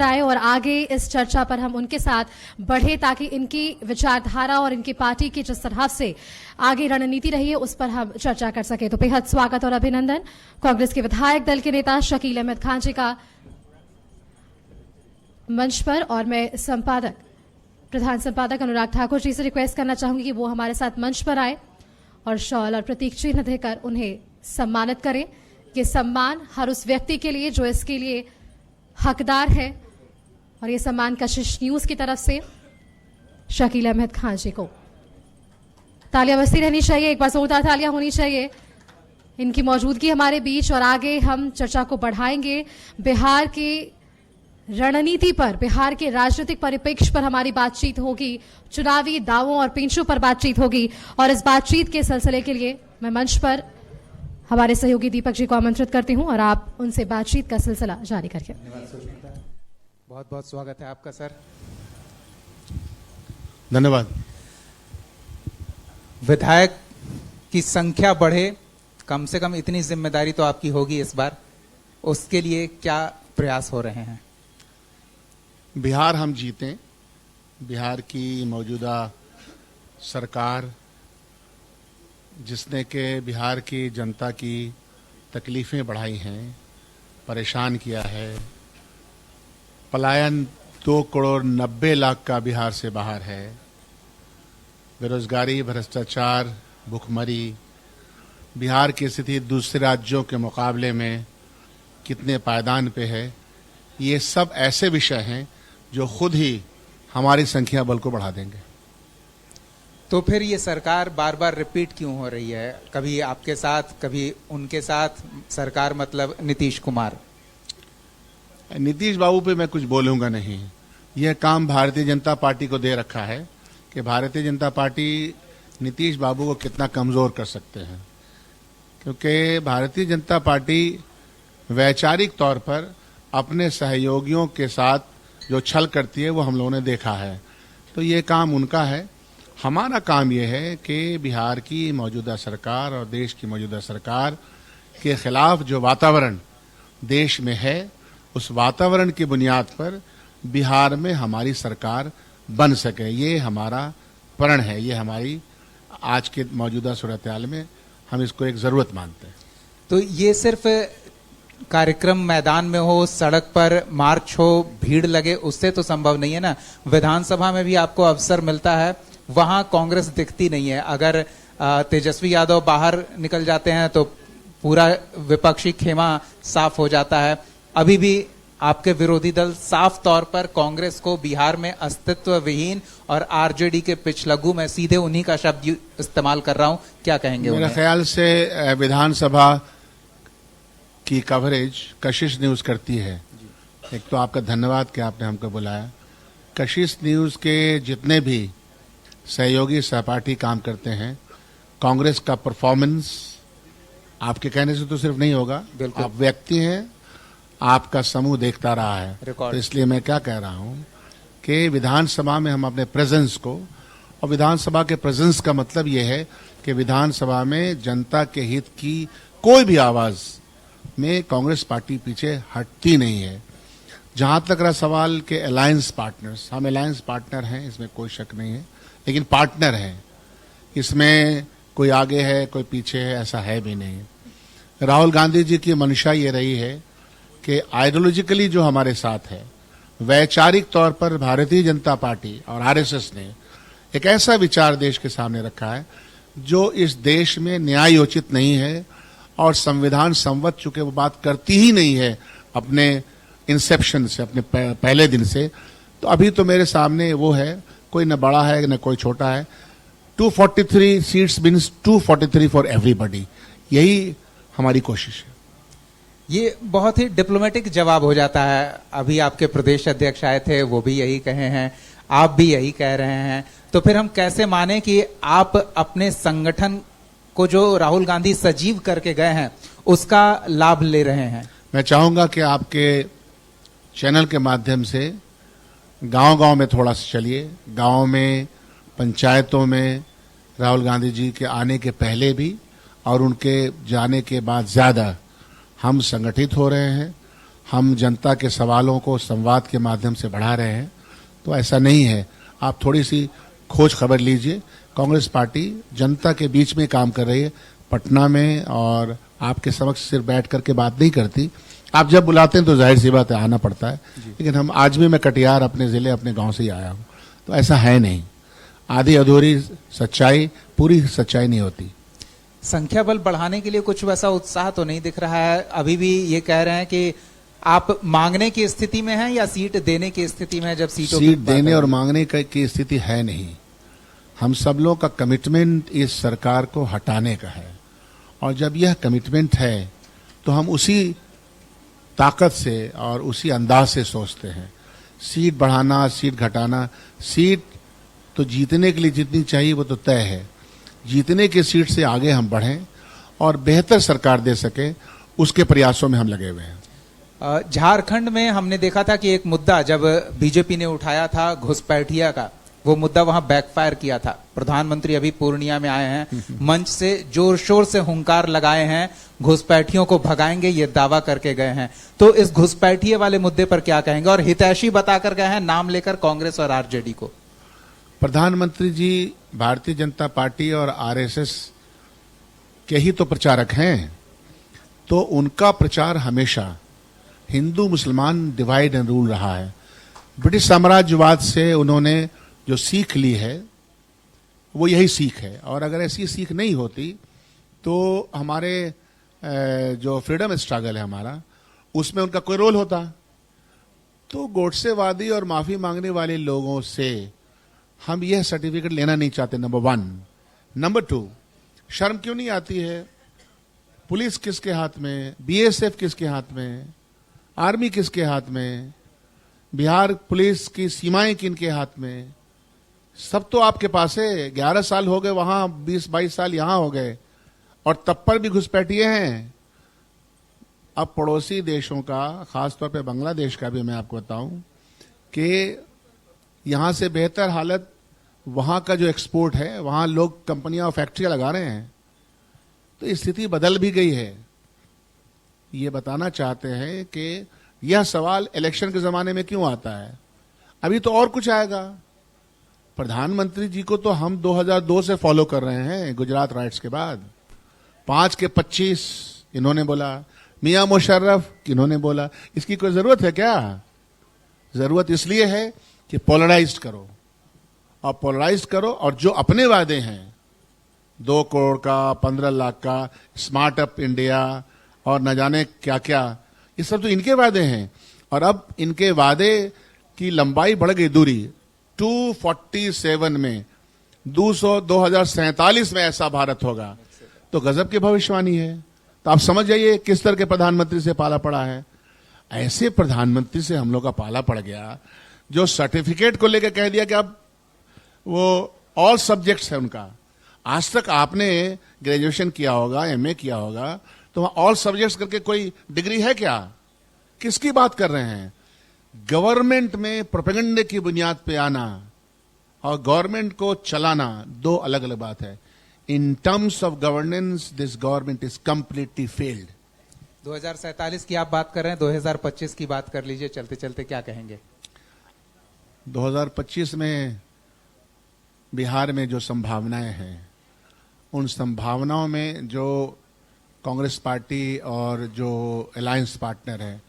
आए और आगे इस चर्चा पर हम उनके साथ बढ़े ताकि इनकी विचारधारा और इनकी पार्टी की जिस तरह से आगे रणनीति रही है उस पर हम चर्चा कर सके। तो बेहद स्वागत और अभिनंदन कांग्रेस के विधायक दल के नेता शकील अहमद खान जी का मंच पर। और मैं संपादक प्रधान संपादक अनुराग ठाकुर जी से रिक्वेस्ट करना चाहूंगी कि वो हमारे साथ मंच पर आए और शॉल और प्रतीक चिन्ह देकर उन्हें सम्मानित करें। ये सम्मान हर उस व्यक्ति के लिए जो इसके लिए हकदार है और ये सम्मान कशिश न्यूज की तरफ से शकील अहमद खान जी को। तालियां बजती रहनी चाहिए, एक बार जोरदार तालियां होनी चाहिए इनकी मौजूदगी हमारे बीच। और आगे हम चर्चा को बढ़ाएंगे। बिहार की रणनीति पर, बिहार के राजनीतिक परिप्रेक्ष्य पर हमारी बातचीत होगी, चुनावी दावों और पेंचों पर बातचीत होगी। और इस बातचीत के सिलसिले के लिए मैं मंच पर हमारे सहयोगी दीपक जी को आमंत्रित करती हूं और आप उनसे बातचीत का सिलसिला जारी करिए। बहुत बहुत स्वागत है आपका सर। धन्यवाद। विधायक की संख्या बढ़े, कम से कम इतनी जिम्मेदारी तो आपकी होगी इस बार, उसके लिए क्या प्रयास हो रहे हैं? बिहार हम जीतें, बिहार की मौजूदा सरकार जिसने के बिहार की जनता की तकलीफें बढ़ाई हैं, परेशान किया है, पलायन 2,90,00,000 का बिहार से बाहर है, बेरोजगारी, भ्रष्टाचार, भुखमरी, बिहार की स्थिति दूसरे राज्यों के मुकाबले में कितने पायदान पे है, ये सब ऐसे विषय हैं जो खुद ही हमारी संख्या बल को बढ़ा देंगे। तो फिर ये सरकार बार बार रिपीट क्यों हो रही है? कभी आपके साथ, कभी उनके साथ, सरकार मतलब नीतीश कुमार। नीतीश बाबू पे मैं कुछ बोलूंगा नहीं। यह काम भारतीय जनता पार्टी को दे रखा है कि भारतीय जनता पार्टी नीतीश बाबू को कितना कमजोर कर सकते हैं, क्योंकि भारतीय जनता पार्टी वैचारिक तौर पर अपने सहयोगियों के साथ जो छल करती है वो हम लोगों ने देखा है। तो ये काम उनका है। हमारा काम ये है कि बिहार की मौजूदा सरकार और देश की मौजूदा सरकार के खिलाफ जो वातावरण देश में है, उस वातावरण की बुनियाद पर बिहार में हमारी सरकार बन सके। ये हमारा प्रण है, ये हमारी आज के मौजूदा सूरत-ए-हाल में हम इसको एक जरूरत मानते हैं। तो ये सिर्फ कार्यक्रम मैदान में हो, सड़क पर मार्च हो, भीड़ लगे, उससे तो संभव नहीं है ना। विधानसभा में भी आपको अवसर मिलता है, वहां कांग्रेस दिखती नहीं है। अगर तेजस्वी यादव बाहर निकल जाते हैं तो पूरा विपक्षी खेमा साफ हो जाता है। अभी भी आपके विरोधी दल साफ तौर पर कांग्रेस को बिहार में अस्तित्व विहीन और आरजेडी के पिछलग्गू, में सीधे उन्हीं का शब्द इस्तेमाल कर रहा हूं, क्या कहेंगे? मेरा ख्याल से विधानसभा की कवरेज कशिश न्यूज करती है। एक तो आपका धन्यवाद कि आपने हमको बुलाया। कशिश न्यूज के जितने भी सहयोगी सहपाठी काम करते हैं, कांग्रेस का परफॉर्मेंस आपके कहने से तो सिर्फ नहीं होगा, आप व्यक्ति हैं, आपका समूह देखता रहा है। तो इसलिए मैं क्या कह रहा हूं कि विधानसभा में हम अपने प्रेजेंस को, और विधानसभा के प्रेजेंस का मतलब यह है कि विधानसभा में जनता के हित की कोई भी आवाज में कांग्रेस पार्टी पीछे हटती नहीं है। जहां तक रहा सवाल के अलायंस पार्टनर्स, हम अलायंस पार्टनर हैं, इसमें कोई शक नहीं है, लेकिन पार्टनर हैं, इसमें कोई आगे है कोई पीछे है ऐसा है भी नहीं। राहुल गांधी जी की मंशा ये रही है कि आइडियोलॉजिकली जो हमारे साथ है, वैचारिक तौर पर भारतीय जनता पार्टी और आरएसएस ने एक ऐसा विचार देश के सामने रखा है जो इस देश में न्यायोचित नहीं है और संविधान संवत चुके वो बात करती ही नहीं है अपने इंसेप्शन से, अपने पहले दिन से। तो अभी तो मेरे सामने वो है, कोई न बड़ा है न कोई छोटा है। 243 सीट्स मीन्स 243 फॉर एवरीबॉडी, यही हमारी कोशिश है। ये बहुत ही डिप्लोमेटिक जवाब हो जाता है। अभी आपके प्रदेश अध्यक्ष आए थे, वो भी यही कहे हैं, आप भी यही कह रहे हैं। तो फिर हम कैसे माने कि आप अपने संगठन को जो राहुल गांधी सजीव करके गए हैं उसका लाभ ले रहे हैं? मैं चाहूंगा कि आपके चैनल के माध्यम से गांव-गांव में थोड़ा सा चलिए। गांव में, पंचायतों में राहुल गांधी जी के आने के पहले भी और उनके जाने के बाद ज्यादा हम संगठित हो रहे हैं। हम जनता के सवालों को संवाद के माध्यम से बढ़ा रहे हैं, तो ऐसा नहीं है। आप थोड़ी सी खोज खबर लीजिए, कांग्रेस पार्टी जनता के बीच में काम कर रही है पटना में, और आपके समक्ष सिर्फ बैठ करके बात नहीं करती। आप जब बुलाते हैं तो जाहिर सी बात है आना पड़ता है, लेकिन हम आज भी मैं कटिहार अपने जिले अपने गांव से ही आया हूं, तो ऐसा है नहीं। आधी अधूरी सच्चाई पूरी सच्चाई नहीं होती। संख्या बल बढ़ाने के लिए कुछ वैसा उत्साह तो नहीं दिख रहा है। अभी भी ये कह रहे हैं कि आप मांगने की स्थिति में हैं या सीट देने की स्थिति में हैं? जब सीट देने और मांगने की स्थिति है नहीं। हम सब लोग का कमिटमेंट इस सरकार को हटाने का है, और जब यह कमिटमेंट है तो हम उसी ताकत से और उसी अंदाज से सोचते हैं। सीट बढ़ाना, सीट घटाना, सीट तो जीतने के लिए जितनी चाहिए वो तो तय है। जीतने की सीट से आगे हम बढ़ें और बेहतर सरकार दे सके, उसके प्रयासों में हम लगे हुए हैं। झारखंड में हमने देखा था कि एक मुद्दा जब बीजेपी ने उठाया था घुसपैठिया का, वो मुद्दा वहां बैकफायर किया था। प्रधानमंत्री अभी पूर्णिया में आए हैं, मंच से जोर शोर से हुंकार लगाए हैं, घुसपैठियों को भगाएंगे ये दावा करके गए हैं। तो इस घुसपैठिए वाले मुद्दे पर क्या कहेंगे? और हितैषी बताकर गए हैं नाम लेकर कांग्रेस और आरजेडी को। प्रधानमंत्री जी भारतीय जनता पार्टी और आरएसएस के ही तो प्रचारक हैं, तो उनका प्रचार हमेशा हिंदू मुसलमान डिवाइड एंड रूल रहा है। ब्रिटिश साम्राज्यवाद से उन्होंने जो सीख ली है वो यही सीख है, और अगर ऐसी सीख नहीं होती तो हमारे जो फ्रीडम स्ट्रगल है हमारा, उसमें उनका कोई रोल होता। तो गोडसेवादी और माफी मांगने वाले लोगों से हम यह सर्टिफिकेट लेना नहीं चाहते, नंबर 1। नंबर 2, शर्म क्यों नहीं आती है? पुलिस किसके हाथ में, बीएसएफ किसके हाथ में, आर्मी किसके हाथ में, बिहार पुलिस की सीमाएं किनके हाथ में? सब तो आपके पास है। 11 साल हो गए वहां, 20-22 साल यहां हो गए, और तब पर भी घुसपैठिए हैं। अब पड़ोसी देशों का, खासतौर पे बांग्लादेश का भी मैं आपको बताऊं कि यहां से बेहतर हालत वहां का जो एक्सपोर्ट है, वहां लोग कंपनियां और फैक्ट्रियां लगा रहे हैं। तो स्थिति बदल भी गई है। ये बताना चाहते हैं कि यह सवाल इलेक्शन के जमाने में क्यों आता है? अभी तो और कुछ आएगा। प्रधानमंत्री जी को तो हम 2002 से फॉलो कर रहे हैं, गुजरात राइट्स के बाद। 5 के 25 इन्होंने बोला, मियां मुशर्रफ इन्होंने बोला। इसकी कोई जरूरत है क्या? जरूरत इसलिए है कि पोलराइज करो, और पोलराइज करो, और जो अपने वादे हैं 2 करोड़ का, 15 लाख का, स्मार्ट अप इंडिया और न जाने क्या क्या, ये सब तो इनके वादे हैं। और अब इनके वादे की लंबाई बढ़ गई, दूरी 247 में, 2047 में ऐसा भारत होगा। तो गजब की भविष्यवाणी है। तो आप समझ जाइए किस तरह के प्रधानमंत्री से पाला पड़ा है। ऐसे प्रधानमंत्री से हम लोग का पाला पड़ गया जो सर्टिफिकेट को लेकर कह दिया कि अब वो ऑल सब्जेक्ट्स है उनका। आज तक आपने ग्रेजुएशन किया होगा, एमए किया होगा, तो वहां ऑल सब्जेक्ट्स करके कोई डिग्री है क्या? किसकी बात कर रहे हैं? गवर्नमेंट में प्रोपेगेंडे की बुनियाद पे आना और गवर्नमेंट को चलाना 2 अलग अलग बात है। In terms of governance this government is completely failed. 2047 की आप बात कर रहे हैं, 2025 की बात कर लीजिए चलते चलते, क्या कहेंगे? 2025 में बिहार में जो संभावनाएं हैं, उन संभावनाओं में जो कांग्रेस पार्टी और जो अलायंस पार्टनर है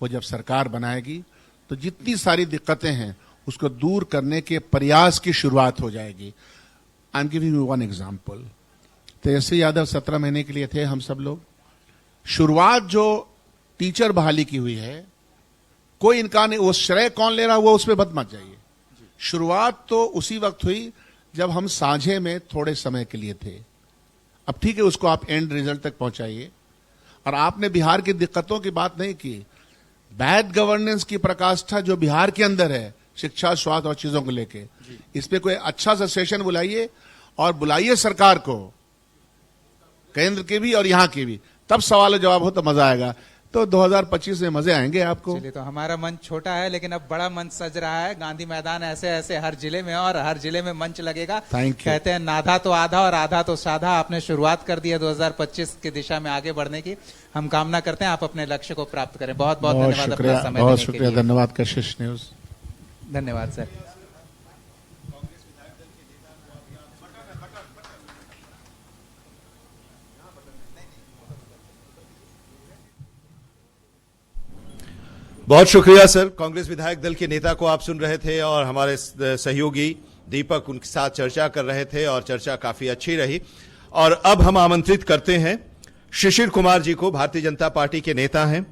वो जब सरकार बनाएगी तो जितनी सारी दिक्कतें हैं उसको दूर करने के प्रयास की शुरुआत हो जाएगी। I am giving you 1 example. Tejashwi Yadav 17 महीने के लिए थे, हम सब लोग। शुरुआत जो टीचर बहाली की हुई है, कोई इनका नहीं, वो श्रेय कौन ले रहा वो उस पर मत जाइए। शुरुआत तो उसी वक्त हुई जब हम साझे में थोड़े समय के लिए थे। अब ठीक है, उसको आप एंड रिजल्ट तक पहुंचाइए। और आपने बिहार की दिक्कतों की बात नहीं की। बैड गवर्नेंस की प्रकाष्ठा जो बिहार के अंदर है, शिक्षा, स्वास्थ्य और चीजों को लेके, इस पे कोई अच्छा सा सेशन बुलाइए, और बुलाइए सरकार को, केंद्र के भी और यहां के भी, तब सवाल जवाब हो तो मजा आएगा। तो 2025 में मजे आएंगे आपको। चलिए, तो हमारा मंच छोटा है लेकिन अब बड़ा मंच सज रहा है। गांधी मैदान ऐसे ऐसे हर जिले में, और हर जिले में मंच लगेगा। Thank you. कहते हैं नाधा तो आधा और आधा तो साधा। आपने शुरुआत कर दी है 2025 की दिशा में आगे बढ़ने की। हम कामना करते हैं आप अपने लक्ष्य को प्राप्त करें। बहुत बहुत बहुत धन्यवाद शुक्रिया, अपना समय बहुत देने के शुक्रिया, लिए। धन्यवाद कशिश न्यूज। धन्यवाद सर। बहुत शुक्रिया सर। कांग्रेस विधायक दल के नेता को आप सुन रहे थे और हमारे सहयोगी दीपक उनके साथ चर्चा कर रहे थे और चर्चा काफी अच्छी रही। और अब हम आमंत्रित करते हैं शिशिर कुमार जी को, भारतीय जनता पार्टी के नेता हैं।